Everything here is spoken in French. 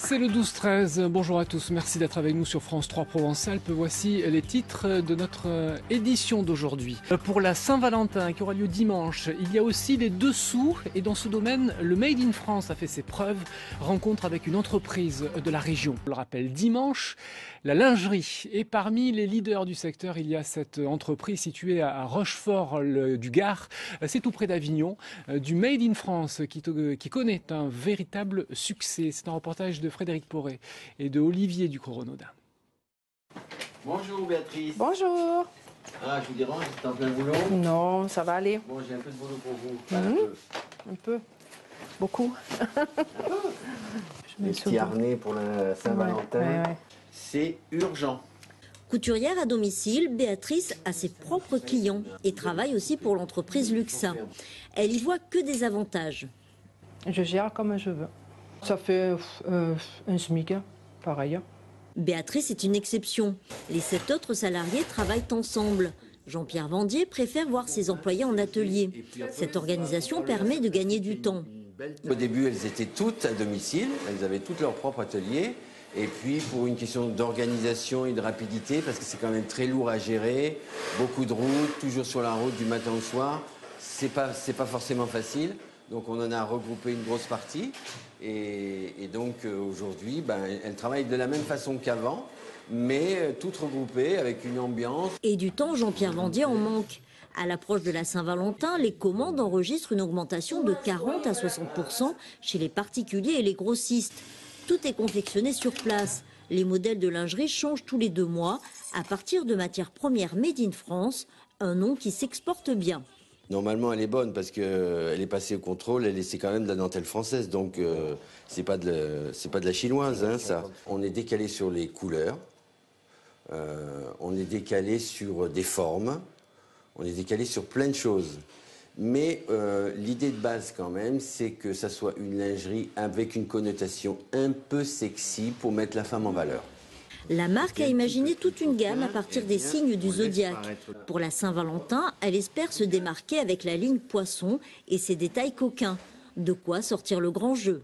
C'est le 12-13. Bonjour à tous. Merci d'être avec nous sur France 3 Provence-Alpes. Voici les titres de notre édition d'aujourd'hui. Pour la Saint-Valentin qui aura lieu dimanche, il y a aussi les dessous. Et dans ce domaine, le Made in France a fait ses preuves. Rencontre avec une entreprise de la région. Je le rappelle, dimanche, la lingerie. Et parmi les leaders du secteur, il y a cette entreprise située à Rochefort-du-Gard. C'est tout près d'Avignon. Du Made in France qui connaît un véritable succès. C'est un reportage de Frédéric Poré et de Olivier Ducrot-Renaudin. Bonjour Béatrice. Bonjour. Ah, je vous dérange, c'est en plein boulot? Non, ça va aller. Bon, j'ai un peu de boulot pour vous. Un peu. Beaucoup. Les petits harnais pour la Saint-Valentin. Ouais. C'est urgent. Couturière à domicile, Béatrice a ses propres clients et travaille aussi pour l'entreprise Luxa. Elle y voit que des avantages. Je gère comme je veux. Ça fait un SMIC, pareil. Béatrice est une exception. Les 7 autres salariés travaillent ensemble. Jean-Pierre Vendier préfère voir ses employés en atelier. Cette organisation permet de gagner du temps. Au début, elles étaient toutes à domicile. Elles avaient toutes leur propre atelier. Et puis, pour une question d'organisation et de rapidité, parce que c'est quand même très lourd à gérer, beaucoup de routes, toujours sur la route du matin au soir, c'est pas forcément facile. Donc, on en a regroupé une grosse partie. Et donc, aujourd'hui, elles travaillent de la même façon qu'avant, mais toutes regroupées avec une ambiance. Et du temps, Jean-Pierre Vendier en manque. À l'approche de la Saint-Valentin, les commandes enregistrent une augmentation de 40 à 60% chez les particuliers et les grossistes. Tout est confectionné sur place. Les modèles de lingerie changent tous les 2 mois à partir de matières premières Made in France, un nom qui s'exporte bien. Normalement, elle est bonne parce qu'elle est passée au contrôle, c'est quand même de la dentelle française, donc c'est pas de la chinoise, hein, ça. On est décalé sur les couleurs, on est décalé sur des formes, on est décalé sur plein de choses. Mais l'idée de base quand même, c'est que ça soit une lingerie avec une connotation un peu sexy pour mettre la femme en valeur. La marque a imaginé toute une gamme à partir des signes du zodiaque. Pour la Saint-Valentin, elle espère se démarquer avec la ligne poisson et ses détails coquins. De quoi sortir le grand jeu.